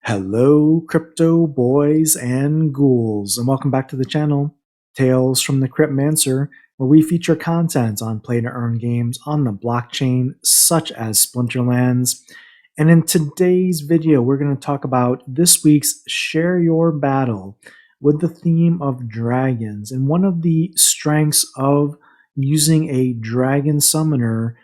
Hello, crypto boys and ghouls, and welcome back to the channel, Tales from the Cryptmancer, where we feature content on play-to-earn games on the blockchain, such as Splinterlands. And in today's video, we're going to talk about this week's Share Your Battle with the theme of dragons. And one of the strengths of using a dragon summoner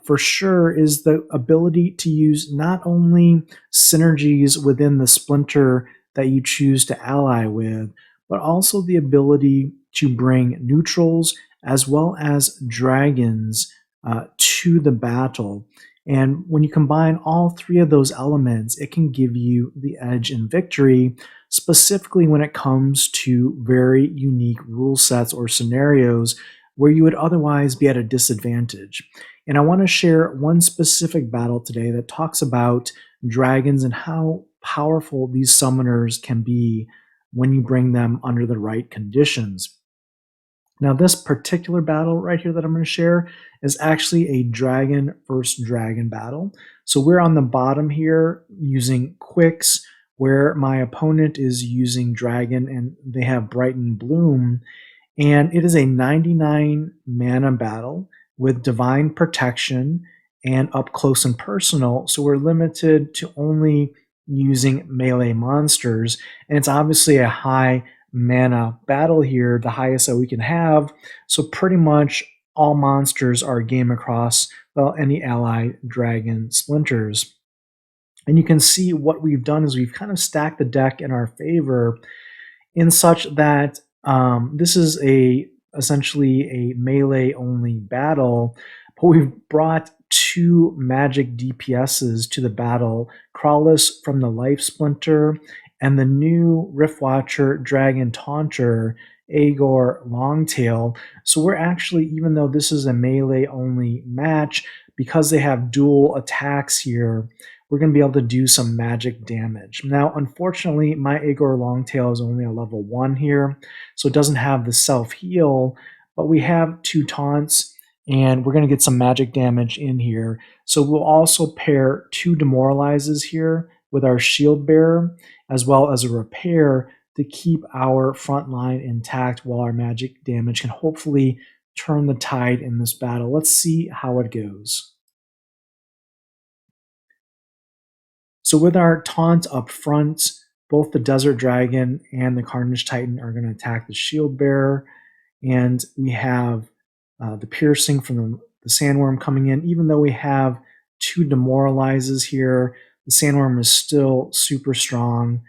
for sure is the ability to use not only synergies within the splinter that you choose to ally with, but also the ability to bring neutrals as well as dragons to the battle. And when you combine all three of those elements, it can give you the edge in victory, specifically when it comes to very unique rule sets or scenarios where you would otherwise be at a disadvantage. And I want to share one specific battle today that talks about dragons and how powerful these summoners can be when you bring them under the right conditions. Now, this particular battle right here that I'm going to share is actually a dragon versus dragon battle. So we're on the bottom here using quicks, where my opponent is using dragon and they have Brighten Bloom. And it is a 99 mana battle with divine protection and up close and personal. So we're limited to only using melee monsters. And it's obviously a high mana battle here, the highest that we can have. So pretty much all monsters are game across, well, any ally dragon splinters. And you can see what we've done is we've kind of stacked the deck in our favor in such that this is essentially a melee only battle, but we've brought two magic DPSs to the battle, Crawlus from the Life Splinter and the new Riftwatcher Dragon Taunter, Agor Longtail. So we're actually, even though this is a melee only match, because they have dual attacks here, we're going to be able to do some magic damage. Now, unfortunately, my Agor Longtail is only a level 1 here, so it doesn't have the self-heal, but we have two taunts, and we're going to get some magic damage in here. So we'll also pair two demoralizes here with our shield bearer, as well as a repair to keep our front line intact while our magic damage can hopefully turn the tide in this battle. Let's see how it goes. So with our taunt up front, both the Desert Dragon and the Carnage Titan are going to attack the Shield Bearer. And we have the Piercing from the Sandworm coming in. Even though we have two Demoralizes here, the Sandworm is still super strong,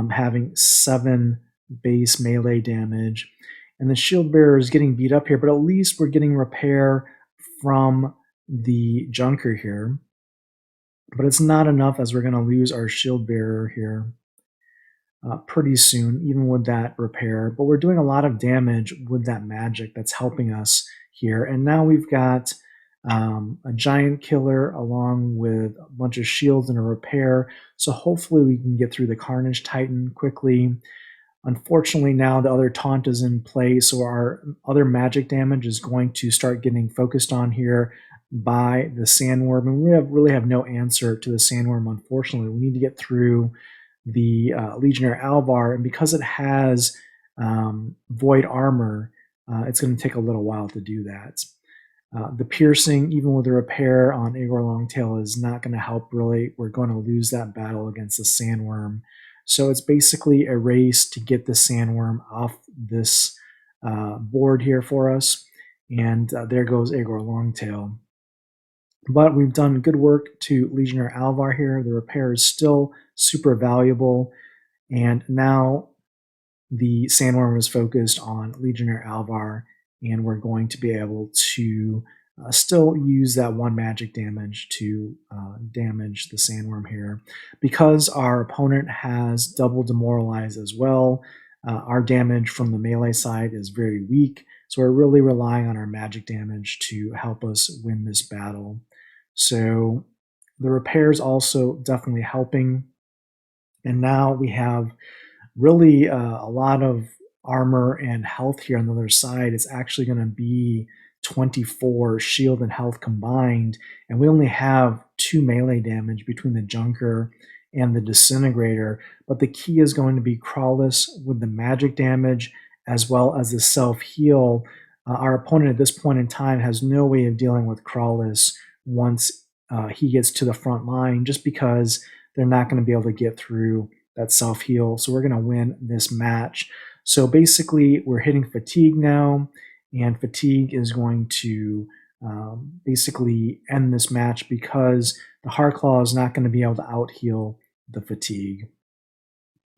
having 7 base melee damage. And the Shield Bearer is getting beat up here, but at least we're getting repair from the Junker here. But it's not enough, as we're going to lose our shield bearer here pretty soon, even with that repair. But we're doing a lot of damage with that magic that's helping us here. And now we've got a giant killer along with a bunch of shields and a repair. So hopefully we can get through the Carnage Titan quickly. Unfortunately, now the other taunt is in play, so our other magic damage is going to start getting focused on here by the Sandworm, and we really have no answer to the Sandworm, unfortunately. We need to get through the Legionnaire Alvar, and because it has Void Armor, it's going to take a little while to do that. The Piercing, even with the repair on Agor Longtail, is not going to help really. We're going to lose that battle against the Sandworm. So it's basically a race to get the Sandworm off this board here for us. And there goes Agor Longtail. But we've done good work to Legionnaire Alvar here. The repair is still super valuable. And now the Sandworm is focused on Legionnaire Alvar, and we're going to be able to still use that 1 magic damage to damage the Sandworm here. Because our opponent has double Demoralize as well, our damage from the melee side is very weak. So we're really relying on our magic damage to help us win this battle. So the repair is also definitely helping. And now we have really a lot of armor and health here on the other side. It's actually going to be 24 shield and health combined. And we only have 2 melee damage between the Junker and the disintegrator, but the key is going to be Crawless with the magic damage as well as the self-heal. Our opponent at this point in time has no way of dealing with Crawless once he gets to the front line, just because they're not going to be able to get through that self-heal. So we're going to win this match. So basically, we're hitting fatigue now, and fatigue is going to basically end this match because the Heartclaw is not going to be able to out-heal the fatigue.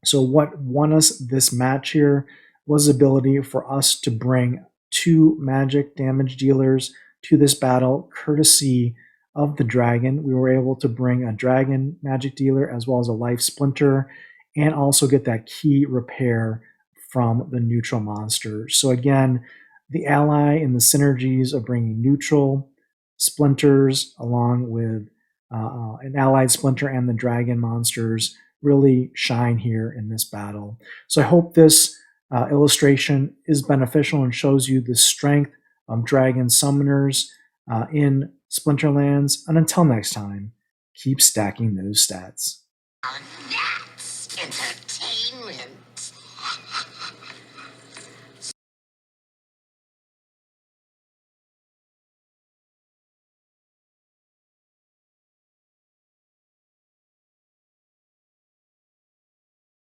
So what won us this match here was the ability for us to bring 2 magic damage dealers to this battle, courtesy of the dragon. We were able to bring a dragon magic dealer as well as a life splinter, and also get that key repair from the neutral monster. So again, the ally and the synergies of bringing neutral splinters along with an allied splinter and the dragon monsters really shine here in this battle. So I hope this illustration is beneficial and shows you the strength of dragon summoners in Splinterlands. And until next time, keep stacking those stats.